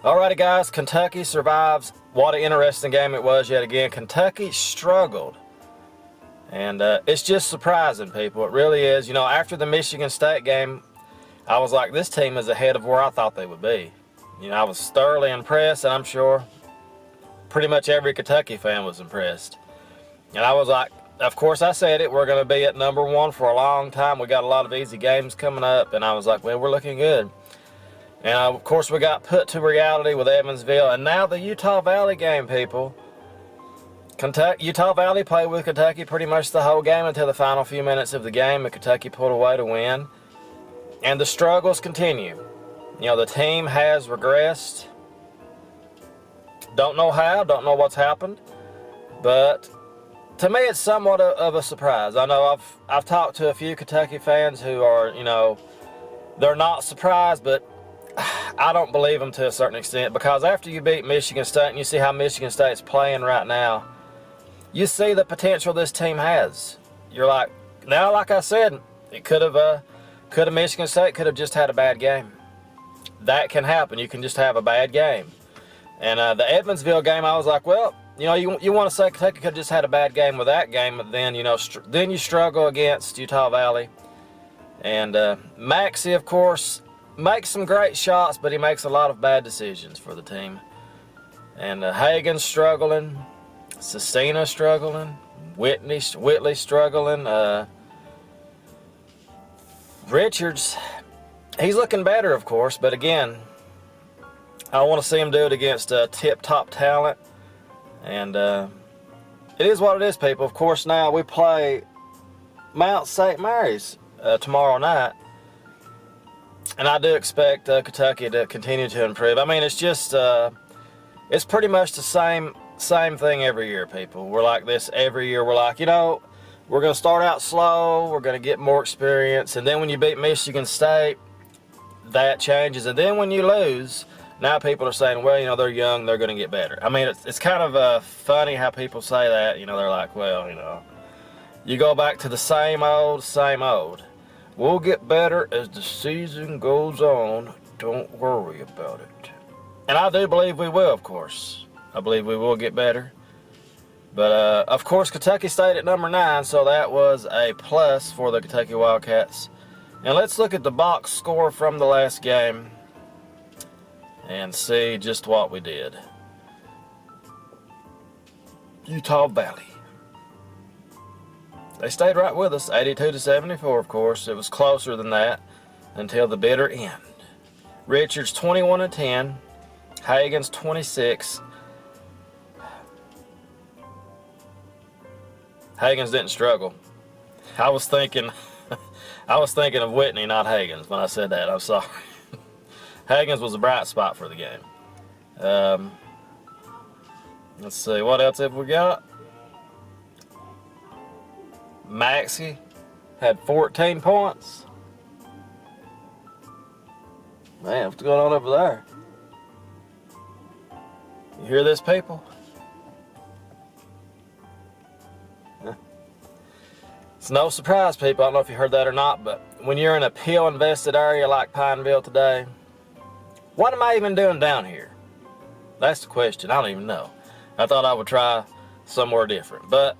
Alrighty guys, Kentucky survives. What an interesting game it was yet again. Kentucky struggled. And it's just surprising, people. It really is. You know, after the Michigan State game, I was like, this team is ahead of where I thought they would be. You know, I was thoroughly impressed, and I'm sure pretty much every Kentucky fan was impressed. And I was like, of course I said it, we're going to be at #1 for a long time. We got a lot of easy games coming up, and I was like, well, we're looking good. And of course we got put to reality with Evansville, and now the Utah Valley game, people. Utah Valley played with Kentucky pretty much the whole game until the final few minutes of the game, and Kentucky pulled away to win. And the struggles continue. You know, the team has regressed. Don't know how, don't know what's happened, but to me it's somewhat of a surprise. I know I've talked to a few Kentucky fans who are, you know, they're not surprised, but I don't believe them to a certain extent, because after you beat Michigan State and you see how Michigan State's playing right now, you see the potential this team has. You're like, now, like I said, it could have Michigan State could have just had a bad game. That can happen. You can just have a bad game. And the Evansville game, I was like, well, you know, you want to say Kentucky could have just had a bad game with that game, but then, you know, then you struggle against Utah Valley. And Maxey, of course, makes some great shots, but he makes a lot of bad decisions for the team. And Hagan's struggling, Sestina struggling, Whitley struggling, Richards, he's looking better, of course, but again, I want to see him do it against tip-top talent. And it is what it is, people. Of course, now we play Mount St. Mary's tomorrow night. And I do expect Kentucky to continue to improve. I mean, it's just, it's pretty much the same thing every year, people. We're like this every year. We're like, you know, we're going to start out slow. We're going to get more experience. And then when you beat Michigan State, that changes. And then when you lose, now people are saying, well, you know, they're young, they're going to get better. I mean, it's kind of funny how people say that. You know, they're like, well, you know, you go back to the same old, same old. We'll get better as the season goes on. Don't worry about it. And I do believe we will, of course. I believe we will get better. But, of course, Kentucky stayed at #9, so that was a plus for the Kentucky Wildcats. And let's look at the box score from the last game and see just what we did. Utah Valley. They stayed right with us, 82-74, of course. It was closer than that until the bitter end. Richards 21-10, Hagan's 26. Hagan's didn't struggle. I was thinking of Whitney, not Hagan's, when I said that. I'm sorry. Hagan's was a bright spot for the game. Let's see, what else have we got? Maxey had 14 points. Man, what's going on over there? You hear this, people? It's no surprise, people. I don't know if you heard that or not, but when you're in a pill-invested area like Pineville today, what am I even doing down here? That's the question. I don't even know. I thought I would try somewhere different. But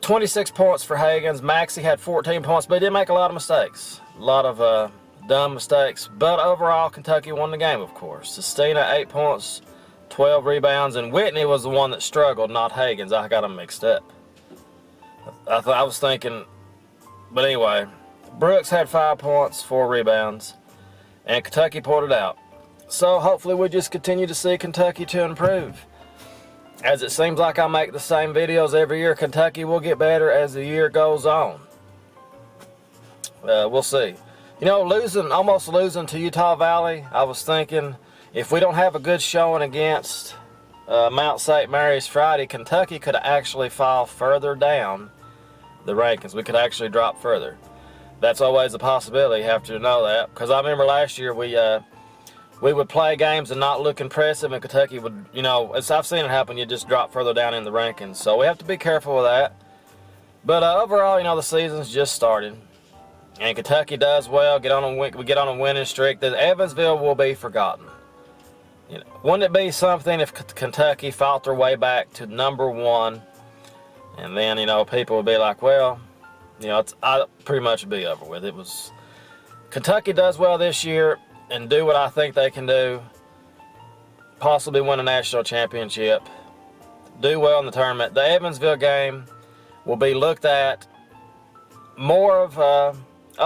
26 points for Hagan's. Maxey had 14 points, but he did make a lot of mistakes. A lot of dumb mistakes. But overall, Kentucky won the game, of course. Sestina, 8 points, 12 rebounds, and Whitney was the one that struggled, not Hagan's. I got them mixed up. I was thinking, but anyway, Brooks had 5 points, 4 rebounds, and Kentucky pulled it out. So hopefully we just continue to see Kentucky to improve. As it seems like I make the same videos every year, Kentucky will get better as the year goes on. We'll see. You know, almost losing to Utah Valley, I was thinking, if we don't have a good showing against Mount St. Mary's Friday, Kentucky could actually fall further down the rankings. We could actually drop further. That's always a possibility. You have to know that, because I remember last year we would play games and not look impressive, and Kentucky would, you know, as I've seen it happen, you just drop further down in the rankings. So we have to be careful with that. But overall, you know, the season's just started. and Kentucky does well, we get on a winning streak, then Evansville will be forgotten. You know, wouldn't it be something if Kentucky fought their way back to #1, and then, you know, people would be like, well, you know, I pretty much would be over with. It was Kentucky does well this year and do what I think they can do, possibly win a national championship, do well in the tournament. The Evansville game will be looked at more of a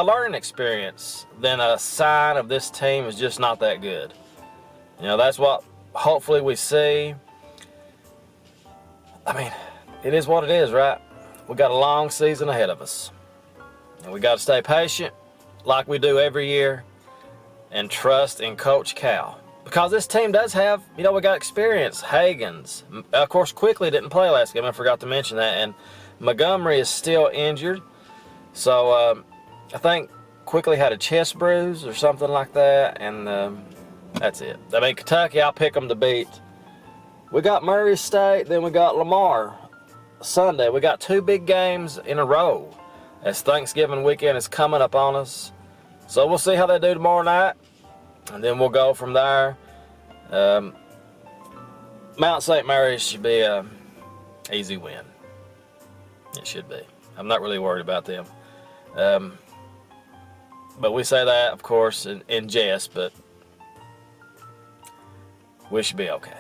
learning experience than a sign of this team is just not that good. You know, that's what hopefully we see. I mean, it is what it is, right? We got a long season ahead of us, and we got to stay patient like we do every year and trust in Coach Cal, because this team does have, you know, we got experience. Hagens, of course, Quickly didn't play last game. I forgot to mention that, and Montgomery is still injured. So I think Quickly had a chest bruise or something like that, and that's it. I mean, Kentucky, I'll pick them to beat. We got Murray State, then we got Lamar Sunday. We got 2 big games in a row as Thanksgiving weekend is coming up on us. So we'll see how they do tomorrow night, and then we'll go from there. Mount St. Mary's should be an easy win. It should be. I'm not really worried about them. But we say that, of course, in jest, but we should be okay.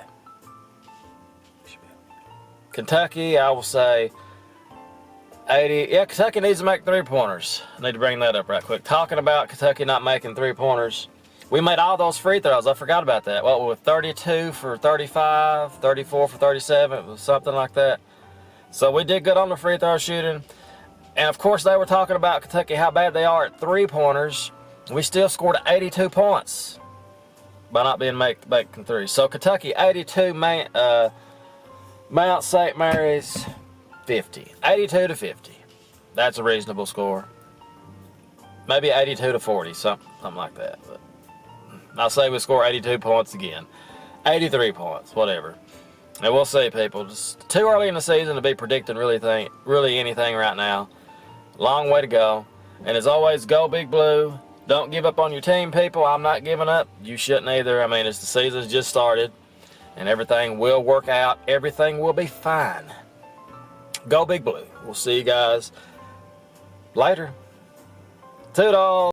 Kentucky, I will say 80. Yeah, Kentucky needs to make 3-pointers. I need to bring that up right quick. Talking about Kentucky not making 3-pointers, we made all those free throws. I forgot about that. What, with 32 for 35, 34 for 37, it was something like that. So we did good on the free throw shooting. And of course, they were talking about Kentucky, how bad they are at 3-pointers. We still scored 82 points by not being making threes. So Kentucky 82, Mount St. Mary's 50. 82 to 50. That's a reasonable score. Maybe 82 to 40, something like that. But I'll say we score 82 points again. 83 points, whatever. And we'll see, people. Just too early in the season to be predicting really anything right now. Long way to go. And as always, go Big Blue. Don't give up on your team, people. I'm not giving up. You shouldn't either. I mean, the season's just started, and everything will work out. Everything will be fine. Go Big Blue. We'll see you guys later. Toodles.